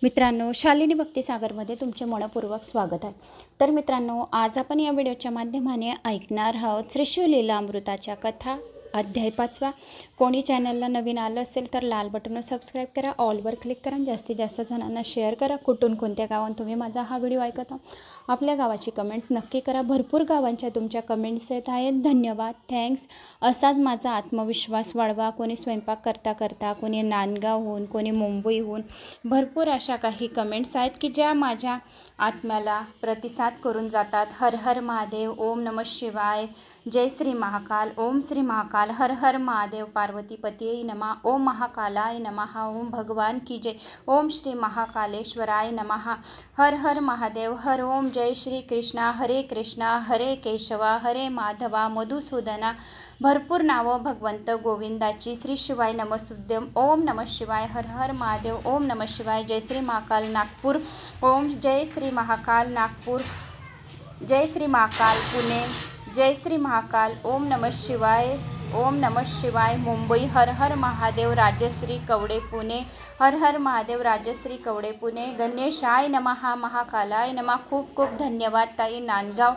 मित्रांनो, शालिनी भक्तिसागरमध्ये तुमचे मनपूर्वक स्वागत आहे। तर मित्रांनो, आज आपण या व्हिडिओच्या माध्यमाने ऐकणार आहोत श्री शिवलीलामृताच्या कथा अध्याय 5। कोणी चॅनलला नवीन आलं असेल तर लाल बटनवर सबस्क्राईब करा, ऑलवर क्लिक करा, जास्तीत जास्त जणांना शेअर करा। कुठून कोणत्या गावात तुम्ही माझा हा व्हिडिओ ऐकत आहात, आपल्या गावाची कमेंट्स नक्की करा। भरपूर गावांच्या तुमच्या कमेंट्स येत आहेत, धन्यवाद, थँक्स। असाच माझा आत्मविश्वास वाढवा। कोणी स्वयंपाक करता करता, कोणी नांदगावहून, कोणी मुंबईहून, भरपूर अशा काही कमेंट्स आहेत की ज्या माझ्या आत्म्याला प्रतिसाद करून जातात। हर हर महादेव, ओम नमः शिवाय, जय श्री महाकाल, ओम श्री महाकाल, हर हर महादेव, पार्वती पतिये नमः, ओम महाकालाय नमः, ओम भगवान की जय, ओम श्री महाकालेश्वराय नमः, हर हर महादेव, हर ओम, जय श्री कृष्णा, हरे कृष्णा, हरे केशवा, हरे माधवा, मधुसूदना, भरपूर नावं भगवंत गोविंदाची। श्री शिवाय नमस्तुभ्यं, ओम नमः शिवाय, हर हर महादेव, ओम नमः शिवाय, जय श्री महाकाल नागपूर, ओम जय श्री महाकाल नागपूर, जय श्री महाकाल पुणे, जय श्री महाकाल, ओम नमः शिवाय, ओम नमः शिवाय मुंबई, हर हर महादेव, राजश्री कवडे पुणे, हर हर महादेव, राजश्री कवडे पुणे, गणेशाय नमः, महाकालाय नमः, खूप खूप धन्यवाद ताई नांदगाव,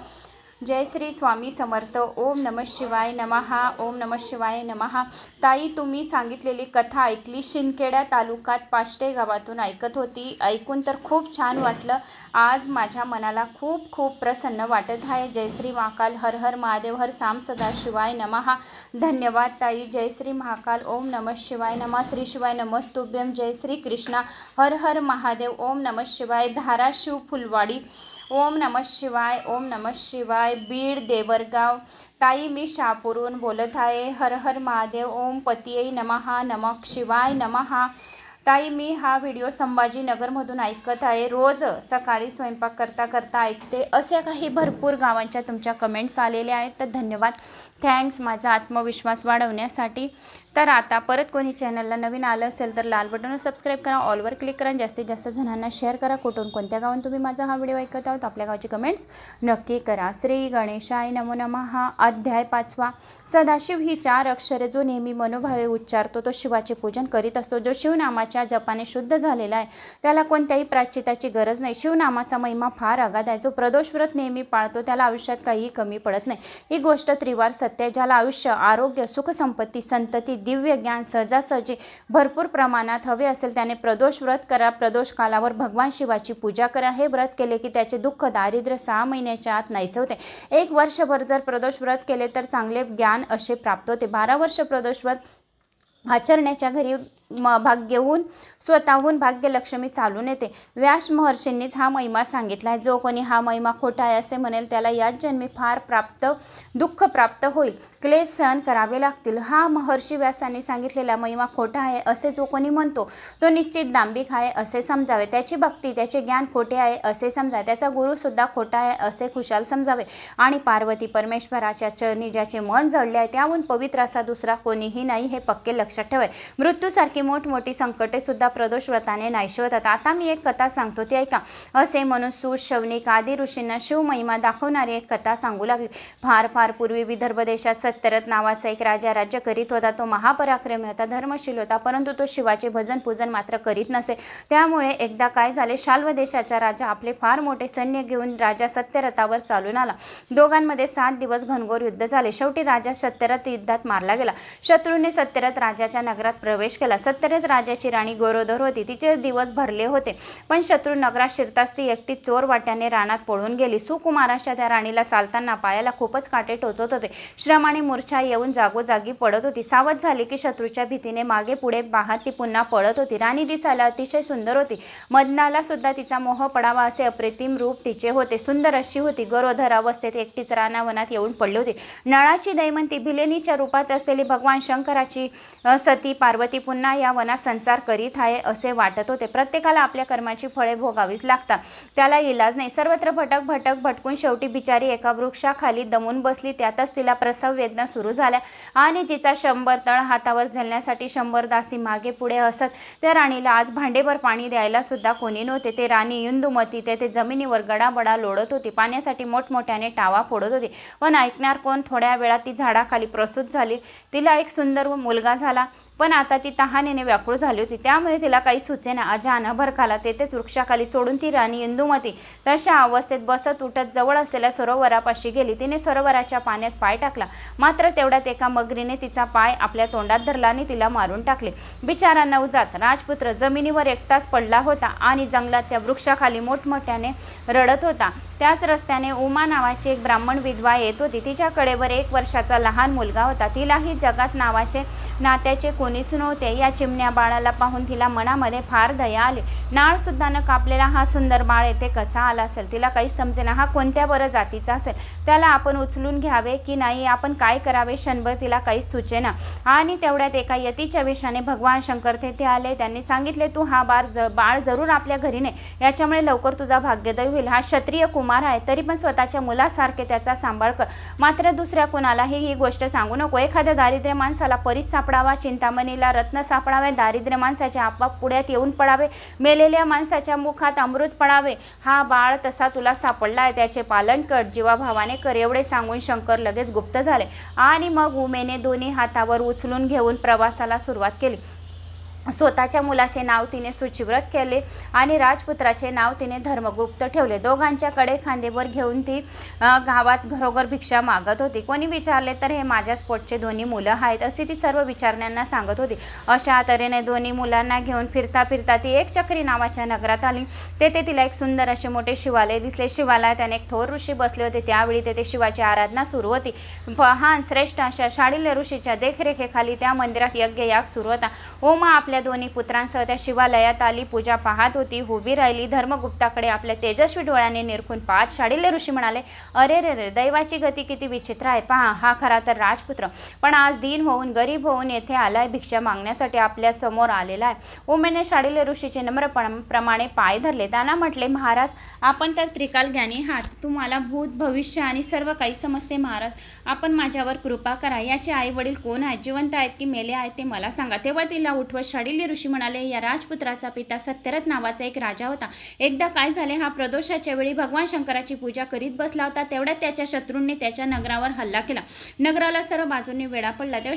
जय श्री स्वामी समर्थ, ओम नमः शिवाय नमः, ओम नमः शिवाय नमः। ताई, तुम्ही सांगितलेली कथा ऐकली, शिंदखेडा तालुक्यात पाष्टे गावातून ऐकत होती। ऐकून तर खूप छान वाटलं। आज माझ्या मनाला खूप खूप प्रसन्न वाटत आहे। जय श्री महाकाल, हर हर महादेव, हर साम सदाशिवाय नमः, धन्यवाद ताई, जय श्री महाकाल, ओम नमः शिवाय नमः, श्री शिवाय नमस्तुभ्यं, जय श्री कृष्णा, हर हर महादेव, ओम नमः शिवाय, धाराशिव फुलवाडी, ओम नमः शिवाय, ओम नमः शिवाय, बीड देवरगाव, ताई मी शहापूरहून बोलत आहे, हर हर महादेव, ओम पतिये नमः, नमः शिवाय नमः। ताई, मी हा व्हिडिओ संभाजीनगरमधून ऐकत आहे, रोज सकाळी स्वयंपाक करता करता ऐकते। अशा काही भरपूर गावांच्या तुमच्या कमेंट्स आलेल्या आहेत, तर धन्यवाद, थँक्स माझा आत्मविश्वास वाढवण्यासाठी। तर आता परत कोणी चॅनलला नवीन आलं असेल तर लाल बटनवर सबस्क्राईब करा, ऑलवर क्लिक करा, जास्तीत जास्त जणांना शेअर करा। कुठून कोणत्या गावात तुम्ही माझा हा व्हिडिओ ऐकत आहोत, आपल्या गावाची कमेंट्स नक्की करा। श्री गणेशाय नमो नमः, अध्याय 5। सदाशिव ही 4 अक्षरे जो नेहमी मनोभावे उच्चारतो तो शिवाचे पूजन करीत असतो। जो शिवनामाच्या जपाने शुद्ध झालेला आहे त्याला कोणत्याही प्रायश्चिताची गरज नाही। शिवनामाचा महिमा फार अगाध आहे। जो प्रदोष व्रत नेहमी पाळतो त्याला आयुष्यात काहीही कमी पडत नाही। ही गोष्ट त्रिवार सत्य आहे। ज्याला आयुष्य, आरोग्य, सुख, संपत्ती, संतती, दिव्य ज्ञान सहजासहजी भरपूर प्रमाणात हवे असेल त्याने प्रदोष व्रत करा। प्रदोष कालावर भगवान शिवाची पूजा करा। हे व्रत केले की त्याचे दुःख, दारिद्र्य 6 महिन्याच्या आत नाहीसे होते। 1 वर्षभर जर प्रदोष व्रत केले तर चांगले ज्ञान असे प्राप्त होते। 12 वर्ष प्रदोष व्रत आचरण्याच्या घरी भाग्यहून स्वतःहून भाग्यलक्ष्मी चालून येते। व्यास महर्षींनीच हा महिमा सांगितला आहे। जो कोणी हा महिमा खोटा आहे असे म्हणेल त्याला याच जन्मी फार दुःख प्राप्त होईल, क्लेश सहन करावे लागतील। हा महर्षी व्यासांनी सांगितलेला महिमा खोटा आहे असे जो कोणी म्हणतो तो निश्चित दांभिक आहे असे समजावे। त्याची भक्ती, त्याचे ज्ञान खोटे आहे असे समजावे। त्याचा गुरुसुद्धा खोटा आहे असे खुशाल समजावे। आणि पार्वती परमेश्वराच्या चरणी ज्याचे मन जडले आहे त्याहून पवित्र असा दुसरा कोणीही नाही हे पक्के लक्षात ठेवावे। मृत्यूसारखी मोठमोठी संकटे सुद्धा प्रदोष व्रताने नाहीशी होतात। आता मी एक कथा सांगतो ती ऐका। असे म्हणून सूत, शौनिक आदी ऋषींना शिव महिमा दाखवणारी एक कथा सांगू लागली। फार फार पूर्वी विदर्भ देशात सत्यरथ नावाचा एक राजा राज्य करीत होता। तो महापराक्रमी होता, धर्मशील होता, परंतु तो शिवाचे भजन पूजन मात्र करीत नसे। त्यामुळे एकदा काय झाले, शाल्व देशाचा राजा आपले फार मोठे सैन्य घेऊन राजा सत्यरथावर चालून आला। दोघांमध्ये 7 दिवस घनघोर युद्ध झाले। शेवटी राजा सत्यरथ युद्धात मारला गेला। शत्रूने सत्यरथ राजाच्या नगरात प्रवेश केला। सत्यरथ राजाची राणी गोरोदर होती। तिचे दिवस भरले होते, पण शत्रू नगरात शिरताच ती एकटी चोर वाट्याने रानात पळून गेली। सुकुमाराच्या त्या राणीला चालताना पायाला खूपच काटे टोचत होते। श्रम आणि मूर्छा येऊन जागोजागी पडत होती। सावध झाली की शत्रूच्या भीतीने मागे पुढे पाहत ती पुन्हा पळत होती। राणी दिसायला अतिशय सुंदर होती। मदनाला सुद्धा तिचा मोह पडावा असे अप्रतिम रूप तिचे होते। सुंदर अशी होती। गरोदर अवस्थेत एकटीच रानावनात येऊन पडली होती। नळाची दैमंती भिलेनीच्या रूपात असलेली भगवान शंकराची सती पार्वती पुन्हा या वनात संचार करीत आहे असे वाटत होते। प्रत्येकाला आपल्या कर्माची फळे भोगावीच लागतात, त्याला इलाज नाही। सर्वत्र भटकून शेवटी बिचारी एका वृक्षाखाली दमून बसली। त्यातच तिला प्रसव वेदना सुरू झाल्या आणि जिचा 100 तळ हातावर झेलण्यासाठी 100 दासी मागे पुढे असत त्या राणीला आज भांडेभर पाणी द्यायला सुद्धा कोणी नव्हते। ते राणी इंदुमती तेथे जमिनीवर गडाबडा लोळत होती। पाण्यासाठी मोठमोठ्याने टावा फोडत होती, पण ऐकणार कोण। थोड्या वेळात ती झाडाखाली प्रसूत झाली। तिला एक सुंदर मुलगा झाला, पण आता ती तहानेने व्याकुळ झाली होती, त्यामुळे तिला काही सुचेना. अजान भरकाला तेथेच वृक्षाखाली सोडून ती राणी इंदुमती तशा अवस्थेत बसत उठत जवळ असलेल्या सरोवरापाशी गेली. तिने सरोवराच्या पाण्यात पाय टाकला, मात्र तेवढ्यात एका मगरीने तिचा पाय आपल्या तोंडात धरला आणि तिला मारून टाकले. बिचारा नवजात राजपुत्र जमिनीवर एकटाच पडला होता आणि जंगलात त्या वृक्षाखाली मोठमोठ्याने रडत होता. त्याच रस्त्याने उमा नावाची एक ब्राह्मण विधवा येत होती. तिच्या कडेवर 1 वर्षाचा लहान मुलगा होता. तिलाही जगात नात्याचे कोणीच नव्हते. या चिमण्या बाळाला पाहून तिला मनामध्ये फार दया आली. नाळ सुद्धा न कापलेला हा सुंदर बाळ येथे कसा आला असेल तिला काही समजेना. हा कोणत्या बरं जातीचा असेल, त्याला आपण उचलून घ्यावे की नाही, आपण काय करावे क्षणभर तिला काही सुचेना. आणि तेवढ्यात एका यतीच्या वेशाने भगवान शंकर तेथे आले. त्यांनी सांगितले, तू हा बाळ जरूर आपल्या घरी ने, याच्यामुळे लवकर तुझा भाग्योदय होईल. हा क्षत्रिय कुमार आहे, तरी पण स्वतःच्या मुलासारखे त्याचा सांभाळ कर. मात्र दुसऱ्या कुणालाही ही गोष्ट सांगू नको. एखाद्या दारिद्र्य माणसाला परीस सापडावा, चिंतामणीला रत्न सापडावे, दारिद्र्य माणसाच्या आपाप पुढ्यात येऊन पडावे, मेलेल्या माणसाच्या मुखात अमृत पडावे. हा बाळ तसा तुला सापडला आहे, त्याचे पालन कर, जीवाभावाने कर. एवढे सांगून शंकर लगेच गुप्त झाले आणि मग उमेने दोन्ही हातावर उचलून घेऊन प्रवासाला सुरुवात केली. स्वतःच्या मुलाचे नाव तिने सुचिव्रत केले आणि राजपुत्राचे नाव तिने धर्मगुप्त ठेवले. दोघांच्या कडे खांदेवर घेऊन ती गावात घरोघर भिक्षा मागत होती. कोणी विचारले तर हे माझ्याच पोटचे दोन्ही मुलं आहेत असे ती सर्व विचारण्यांना सांगत होती. अशा तऱ्हेने दोन्ही मुलांना घेऊन फिरता फिरता ती एकचक्री नावाच्या नगरात आली. तेथे तिला एक सुंदर असे मोठे शिवालय दिसले. शिवालयात अनेक थोर ऋषी बसले होते. त्यावेळी तेथे शिवाची आराधना सुरू होती. महान श्रेष्ठ अशा शाडिल्य ऋषीच्या देखरेखीखाली त्या मंदिरात यज्ञयाग सुरू होता. ओमा आपल्या दोन्ही पुत्रांसह त्या शिवालयात आली. पूजा पाहत होती, उभी राहिली. धर्मगुप्ताकडे आपल्या तेजस्वी डोळ्याने निरखून पाहत शाडिल्य ऋषी म्हणाले, अरे रे रे, दैवाची गती किती विचित्र आहे. पहा, हा खरा तर राजपुत्र, पण आज दीन होऊन गरीब होऊन येथे आलाय, भिक्षा मागण्यासाठी आपल्या समोर आलेला आहे. उमेने शाडिल्य ऋषीचे नम्रप्रमाणे पाय धरले. त्यांना म्हटले, महाराज, आपण तर त्रिकाल ज्ञानी आहात, तुम्हाला भूत भविष्य आणि सर्व काही समजते. महाराज, आपण माझ्यावर कृपा करा. याचे आई वडील कोण आहेत, जिवंत आहेत की मेले आहेत ते मला सांगा. तेव्हा तिला उठवत शाडिल्य ऋषी म्हणाले, या राजपुत्राचा पिता सत्यरथ नावाचा एक राजा होता. एकदा काय झाले, हा प्रदोषाच्या वेळी भगवान शंकराची पूजा करीत बसला होता. तेवढ्यात त्याच्या शत्रूंनी त्याच्या नगरावर हल्ला केला. नगराला सर्व बाजूंनी वेढा पडला. तेव्हा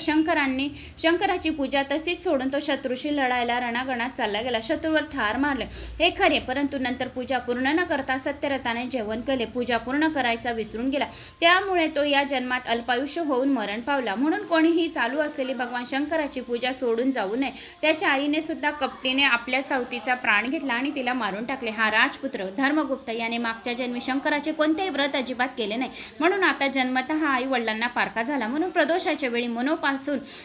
शंकराची पूजा तशीच सोडून तो शत्रूशी लढायला रणांगणात चालला गेला. शत्रूवर ठार मारले हे खरे, परंतु नंतर पूजा पूर्ण न करता सत्यरथाने जेवण केले. पूजा पूर्ण करायचा विसरून गेला. त्यामुळे तो या जन्मात अल्पायुष्य होऊन मरण पावला. म्हणून कोणीही चालू असलेली भगवान शंकराची पूजा सोडून जाऊ नये. त्याच्या आईने सुद्धा कपटीने आपल्या सावतीचा प्राण घेतला आणि तिला मारून टाकले. हा राजपुत्र धर्मगुप्त याने मागच्या जन्मी शंकराचे कोणतेही व्रत अजिबात केले नाही, म्हणून आता जन्मतः आई वडिलांना पारखा झाला. म्हणून प्रदोषाच्या वेळी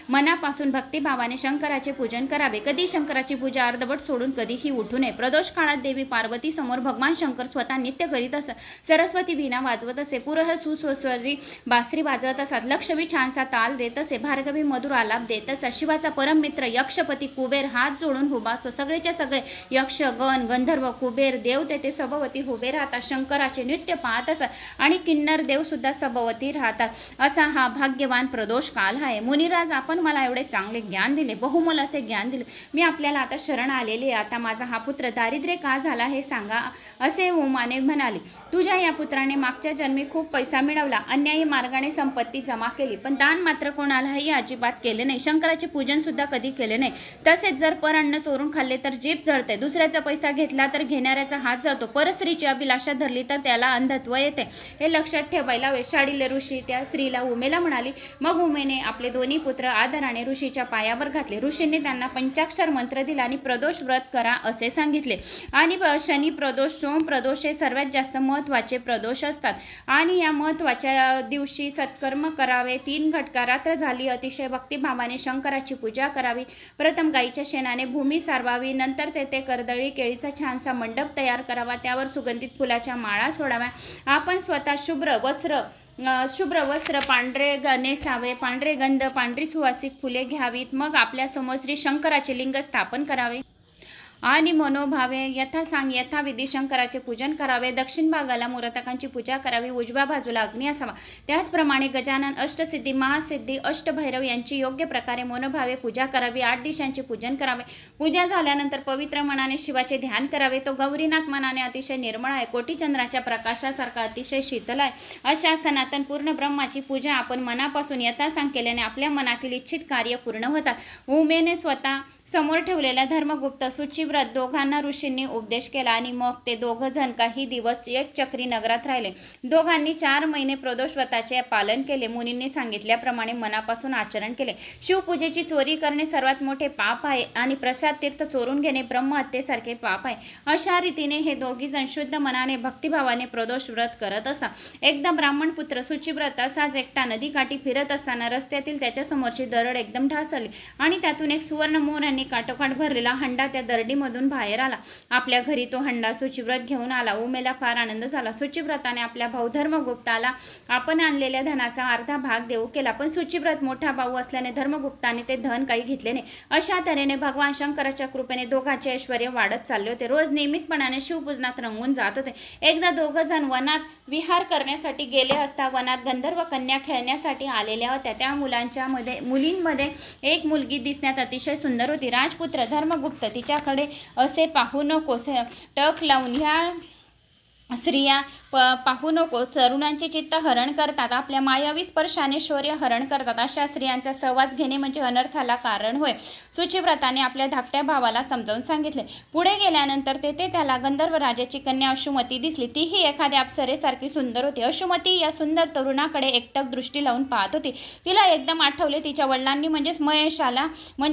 मनापासून भक्तिभावाने शंकराचे पूजन करावे. कधी शंकराची पूजा अर्धवट सोडून कधीही उठू नये. प्रदोष काळात देवी पार्वती समोर भगवान शंकर स्वतः नित्य करीत असत. सरस्वती वीणा वाजवत असे. पुरह सुस्वरी बासरी वाजवत असतात. लक्षवी छानसा ताल देत असे. भार्गवी मधुर आलाप देत असतात. शिवाचा परम मित्र यक्षपती कुबेर हात जोडून उभा असतो. सगळेच्या सगळे यक्ष गण गंधर्व कुबेर देव तेथे सभोवती उभे राहतात. शंकराचे नृत्य पाहत असतात आणि किन्नर देव सुद्धा सभोवती राहतात. असा हा भाग्यवान प्रदोष काल आहे. मुनिराज, आपण मला एवढे चांगले ज्ञान दिले, बहुमोल असे ज्ञान दिले. मी आपल्याला आता शरण आलेले. आता माझा हा पुत्र दारिद्र्य का झाला हे सांगा, असे उमाने म्हणाली. तुझ्या या पुत्राने मागच्या जन्मी खूप पैसा मिळवला, अन्यायी मार्गाने संपत्ती जमा केली, पण दान मात्र कोणालाही अजिबात केले नाही. शंकराचे पूजन सुद्धा कधी केले नाही. तसेच जर अन्न चोरून खाल्ले तर जीभ जळते. दुसऱ्याचा पैसा घेतला तर घेणाऱ्याचा हात जळतो. परस्त्रीची अभिलाषा धरली तर त्याला अंधत्व येते. हे लक्षात ठेवायला हवे. शाडिल्य ऋषी त्या स्त्रीला उमेला म्हणाली. मग उमेने आपले दोन्ही पुत्र आदराने ऋषीच्या पायावर घातले. ऋषींनी त्यांना पंचाक्षर मंत्र दिला आणि प्रदोष व्रत करा असे सांगितले. आणि शनी प्रदोष, सोम प्रदोष हे सर्वात जास्त महत्त्वाचे प्रदोष असतात आणि या महत्त्वाच्या दिवशी सत्कर्म करावे. 3 घटका रात्र झाली, अतिशय भक्तिभावाने शंकराची पूजा करावी. प्रथम गाईच्या शेणाने भूमी सारवावी. नंतर तेथे कर्दळी केळीचा छानसा मंडप तयार करावा. त्यावर सुगंधित फुलाच्या माळा सोडाव्या. आपण स्वतः शुभ्र वस्त्र पांढरे नेसावे. पांढरे गंध, पांढरी सुवासिक फुले घ्यावीत. मग आपल्या समोर श्री शंकराचे लिंग स्थापन करावे. आणि मनोभावे यथासांग यथाविधी शंकराचे पूजन करावे। दक्षिण भागाला मुरतकांची पूजा करावी, उजव्या बाजूला अग्नी असावा। त्याचप्रमाणे गजानन, अष्टसिद्धी, महासिद्धी, अष्टभैरव यांची योग्य प्रकारे मनोभावे पूजा करावी। 8 दिशांचे पूजन करावे। पूजा झाल्यानंतर पवित्र मनाने शिवाचे ध्यान करावे। तो गौरीनाथ मनाने अतिशय निर्मळ आहे, कोटी चंद्राच्या प्रकाशासारखा अतिशय शीतल आहे। अशा सनातन पूर्ण ब्रह्माची पूजा आपण मनापासून यथासांग केल्याने आपल्या मनातील इच्छित कार्य पूर्ण होतात। उमेने स्वतः समोर ठेवलेल्या धर्मगुप्त, शुचिव्रत दोघांना ऋषींनी उपदेश केला आणि मग ते दोघ जण काही दिवस एक चक्री नगरात राहिले। दोघांनी 4 महिने प्रदोषव्रताचे पालन केले। मुनींनी सांगितल्याप्रमाणे मनापासून आचरण केले। शिवपूजेची चोरी करणे सर्वात मोठे पाप आहे आणि प्रसाद तीर्थ चोरून घेणे ब्रह्महत्येसारखे पाप आहे। अशा रीतीने हे दोघी जण शुद्ध मनाने भक्तिभावाने प्रदोषव्रत करत असतात। एकदा ब्राह्मण पुत्र शुचिव्रत असाच एकटा नदीकाठी फिरत असताना रस्त्यातील त्याच्या समोरची दरड एकदम ढासळली आणि त्यातून एक सुवर्ण मोरांनी काठोकाठ भरलेला हंडा त्या दरडीमधून बाहेर आला। आपल्या घरी तो हंडा शुचिव्रत घेऊन आला। उमेला फार आनंद झाला। शुचिव्रताने आपल्या भाऊ धर्मगुप्ताला आपण आणलेल्या धनाचा अर्धा भाग देऊ केला, पण शुचिव्रत मोठा भाऊ असल्याने धर्मगुप्ताने ते धन काही घेतले नाही। अशा तऱ्हेने भगवान शंकराच्या कृपेने दोघांचे ऐश्वर्य वाढत चालले होते। रोज नियमितपणाने शिवपूजनात रंगून जात होते। एकदा दोघ जण वनात विहार करण्यासाठी गेले असता वनात गंधर्व कन्या खेळण्यासाठी आलेल्या होत्या। त्या मुलींमध्ये एक मुलगी दिसण्यात अतिशय सुंदर होती। राजपुत्र धर्मगुप्त तिच्याकडे असे पाहू नकोस टक लावून ह्या स्त्रिया पाहू नको, तरुणांचे चित्त हरण करतात, आपल्या मायावी स्पर्शाने शौर्य हरण करतात। अशा स्त्रियांचा सहवास घेणे म्हणजे अनर्थाला कारण होय। शुचिव्रताने आपल्या धाकट्या भावाला समजावून सांगितले। पुढे गेल्यानंतर तेथे त्याला गंधर्व राजाची कन्या अशुमती दिसली। तीही एखाद्या अप्सरेसारखी सुंदर होती। अशुमती या सुंदर तरुणाकडे एकटक दृष्टी लावून पाहत होती। तिला एकदम आठवले तिच्या वडिलांनी म्हणजेच महेशाला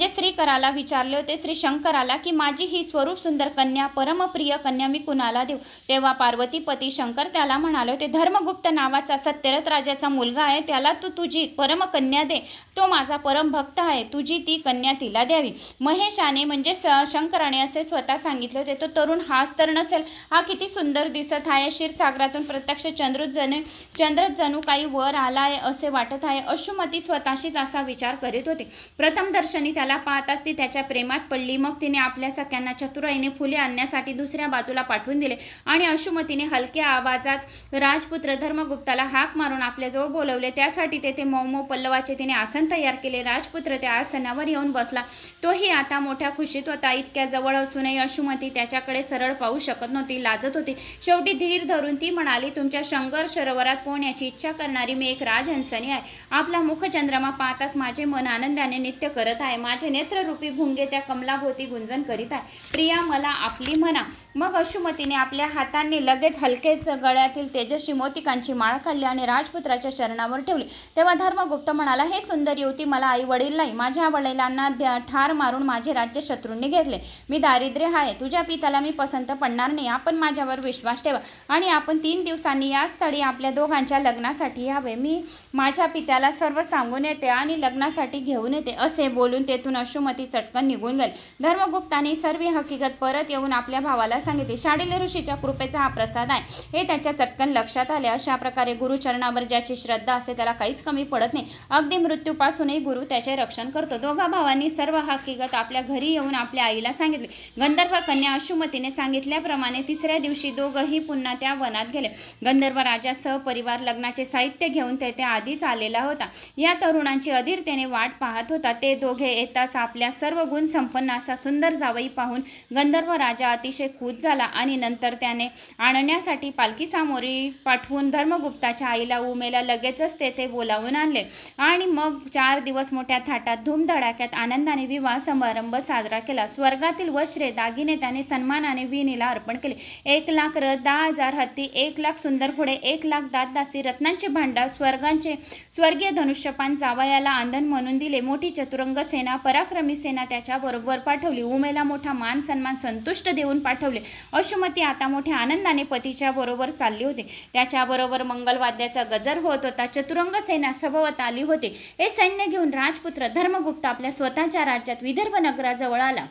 श्रीकराला विचारले होते, श्री शंकराला, की माझी ही स्वरूप सुंदर कन्या, परमप्रिय कन्या मी कुणाला देऊ? तेव्हा पार्वतीपती शंकर त्याला म्हणाले होते, धर्मगुप्त नावाचा सत्यरथ राजाचा मुलगा आहे, त्याला तू तुझी परम कन्या दे, तो माझा परम भक्त आहे, तुझी ती कन्या तिला द्यावी। महेशाने म्हणजे शंकराने असे स्वतः सांगितले होते। तो तरुण हाच तर नसेल, हा किती सुंदर दिसत आहे, क्षीरसागरातून प्रत्यक्ष चंद्रच जणू काही वर आलाय असे वाटत आहे। अशुमती स्वतःशीच असा विचार करीत होती। प्रथम दर्शनी त्याला पाहताच ती त्याच्या प्रेमात पडली। मग तिने आपल्या सख्यांना चतुराईने फुले आणण्यासाठी दुसऱ्या बाजूला पाठवून दिले आणि अशुमतीने हलक्या आवाजात राजपुत्र धर्मगुप्ताला हाक मारून आपल्याजवळ बोलवले। त्यासाठी तेथे मऊ पल्लवाचे तिने आसन तयार केले। राजपुत्र त्या आसनावर येऊन बसला। तोही आता मोठ्या खुशीत होता। इतक्या जवळ असूनही अशुमती त्याच्याकडे सरळ पाहू शकत नव्हती, लाजत होती। शेवटी धीर धरून ती म्हणाली, तुमच्या शंकर सरोवरात पोहण्याची इच्छा करणारी मी एक राजहंसनी आहे। आपला मुखचंद्रमा पाहताच माझे मन आनंदाने नृत्य करत आहे। माझे नेत्ररूपी भुंगे त्या कमलाभोवती गुंजन करीत आहे। प्रिया, मला आपली म्हणा। मग अशुमतीने आपल्या हातांनी लगेच हलकेच गळ्यातील तेजस्वी मोतिकांची माळ काढली आणि राजपुत्राच्या चरणावर ठेवली। तेव्हा धर्मगुप्त म्हणाला, हे सुंदर युवती, मला आई वडील नाही, माझ्या वडिलांना ठार मारून माझे राज्य शत्रूंनी घेतले, मी दारिद्र्य आहे, तुझ्या पित्याला मी पसंत पडणार नाही, आपण माझ्यावर विश्वास ठेवा आणि आपण 3 दिवसांनी या स्थळी आपल्या दोघांच्या लग्नासाठी यावे। मी माझ्या पित्याला सर्व सांगून येते आणि लग्नासाठी घेऊन येते। असे बोलून तेथून अशुमती चटकन निघून गेली। धर्मगुप्ताने सर्व हकीकत परत येऊन आपल्या भावाला सांगितले। शाडिल्य ऋषीच्या कृपेचा हा प्रसाद आहे हे त्याच्या चटकन लक्षात आले। अशा प्रकारे गुरुचरणावर ज्याची श्रद्धा असते त्याला काहीच कमी पडत नाही, अगदी मृत्यूपासूनही गुरु त्याचे रक्षण करतो। दोघा भावांनी सर्व हकीकत आपल्या घरी येऊन आपल्या आईला सांगितले। गंधर्व कन्या अशुमतीने सांगितल्याप्रमाणे तिसऱ्या दिवशी दोघंही पुन्हा त्या वनात गेले। गंधर्व राजा सहपरिवार लग्नाचे साहित्य घेऊन तेथे आधीच आलेला होता। या तरुणांची अधीरतेने वाट पाहत होता। ते दोघे येताच आपल्या सर्व गुण संपन्न असा सुंदर जावई पाहून गंधर्व राजा अतिशय खुश झाला आणि नंतर त्याने आणण्यासाठी पालखी सामोरी पाठवून धर्मगुप्ताच्या आईला उमेला लगेचच तेथे बोलावून आणले आणि मग 4 दिवस मोठ्या थाटात धूमधडाक्यात आनंदाने विवाह समारंभ साजरा केला। स्वर्गातील वस्त्रे दागिने त्याने सन्मानाने विणीला अर्पण केले। 1 लाख रथ, 10,000 हत्ती, 1 लाख सुंदर घोडे, 1 लाख दासदासी, रत्नांचे भांडार, स्वर्गीय धनुष्यपान जावयाला आंदण म्हणून दिले। मोठी चतुरंग सेना, पराक्रमी सेना त्याच्या बरोबर पाठवली। उमेला मोठा मान सन्मान संतुष्ट देऊन पाठवले। अशुमती आता मोठ्या आनंदाने पतीच्या बरोबर चालली होती। त्याच्याबरोबर मंगलवाद्याचा गजर होत होता। चतुरंग सेना सभोवत आली होती। हे सैन्य घेऊन राजपुत्र धर्मगुप्त आपल्या स्वतःच्या राज्यात विदर्भ नगराजवळ आला।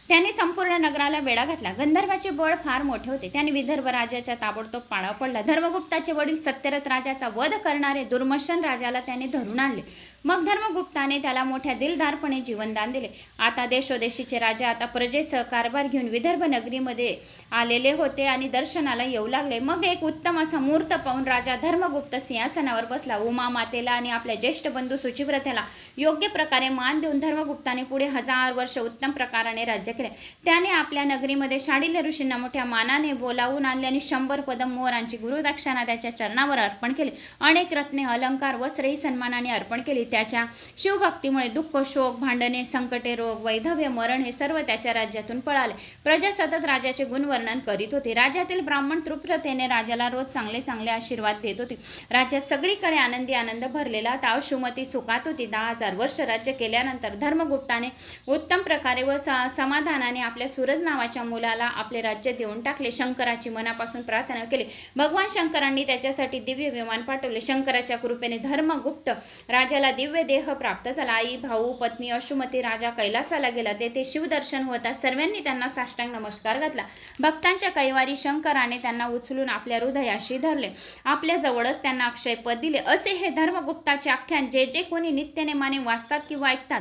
त्याने संपूर्ण नगराला वेढा घातला। गंधर्वाचे बळ फार मोठे होते, त्याने विदर्भ राजाच्या ताबडतोब पाडाव पडला। धर्मगुप्ताचे वडील सत्यरथ राजाचा वध करणारे दुर्मशन राजाला त्याने धरून आणले। मग धर्मगुप्ताने त्याला मोठ्या दिलदारपणे जीवनदान दिले. आता देशोदेशीचे राजा आता प्रजेसह कारभार घेऊन विदर्भ नगरीमध्ये आलेले होते आणि दर्शनाला येऊ लागले. मग एक उत्तम असा मुहूर्त पाहून राजा धर्मगुप्त सिंहासनावर बसला. उमा मातेला आणि आपल्या ज्येष्ठ बंधू सुचिव्रतेला योग्य प्रकारे मान देऊन धर्मगुप्ताने पुढे 1000 वर्ष उत्तम प्रकाराने राज्य केले. त्याने आपल्या नगरीमध्ये शांडिल्य ऋषींना मोठ्या मानाने बोलावून आणले आणि 100 पदम मोहरांची गुरुदक्षिणा त्याच्या चरणावर अर्पण केली. अनेक रत्ने, अलंकार, वस्त्रही सन्मानाने अर्पण केली. त्याच्या शिवभक्तीमुळे दुःख, शोक, भांडणे, संकटे, रोग, वैधव्य, मरण हे सर्व त्याच्या राज्यातून पळाले. प्रजा सतत राजाचे गुणवर्णन करीत होती. राज्यातील ब्राह्मण तृप्ततेने राजाला रोज चांगले चांगले आशीर्वाद देत होते. राज्यात सगळीकडे आनंदी आनंद भरलेला होता. अशुमती सुखात होती. 10,000 वर्ष राज्य केल्यानंतर धर्मगुप्ताने उत्तम प्रकारे व समाधानाने आपल्या सूरज नावाच्या मुलाला आपले राज्य देऊन टाकले. शंकराची मनापासून प्रार्थना केली. भगवान शंकरांनी त्याच्यासाठी दिव्य विमान पाठवले. शंकराच्या कृपेने धर्मगुप्त राजाला दिव्य देह प्राप्त झाला. आई, भाऊ, पत्नी अशुमती राजा कैलासाला गेला. तेथे शिवदर्शन होता. सर्वांनी त्यांना साष्टांग नमस्कार घातला. भक्तांच्या कैवारी शंकराने त्यांना उचलून आपल्या हृदयाशी धरले. आपल्या जवळच त्यांना अक्षय पद दिले. असे हे धर्मगुप्ताचे आख्यान जे जे कोणी नित्यनेमाने वाचतात किंवा ऐकतात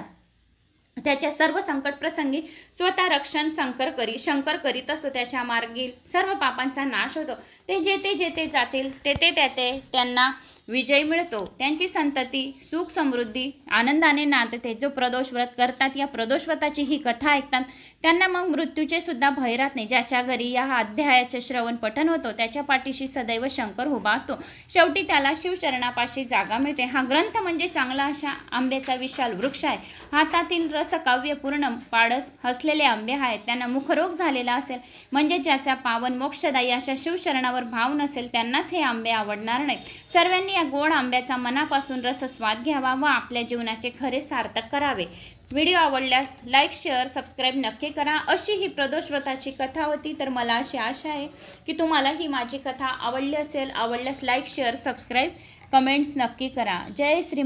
त्याच्या सर्व संकट प्रसंगी स्वतः रक्षण शंकर करीत असतो. त्याच्या मार्गी सर्व पापांचा नाश होतो. ते जेथे जातील तेथे त्यांना विजय मिळतो. त्यांची संतती सुख समृद्धी आनंदाने नांदते. जो प्रदोष व्रत करतात या प्रदोष व्रताची ही कथा ऐकतात त्यांना मग मृत्यूचे सुद्धा भय राहत नाही. ज्याच्या घरी या अध्यायाचे श्रवण पठन होतो त्याच्या पाठीशी सदैव शंकर उभा असतो. शेवटी त्याला शिवचरणापाशी जागा मिळते. हा ग्रंथ म्हणजे चांगला अशा आंब्याचा विशाल वृक्ष आहे. हातातील रसकाव्य पूर्ण पाडस हसलेले आंबे आहेत. त्यांना मुखरोग झालेला असेल म्हणजे ज्याचा पावन मोक्षदायी अशा शिवचरणावर भाव नसेल त्यांनाच हे आंबे आवडणार नाही. सर्वांनी या गोड आंब्याचा मनापासून रसस्वाद घ्यावा व आपल्या जीवनाचे खरे सार्थक करावे. व्हिडिओ आवडल्यास लाईक, शेअर, सबस्क्राईब नक्की करा. अशी ही प्रदोष व्रताची कथा होती. तर मला अशी आशा आहे की तुम्हाला ही माझी कथा आवडली असेल. आवडल्यास लाईक, शेअर, सबस्क्राईब, कमेंट्स नक्की करा. जय श्री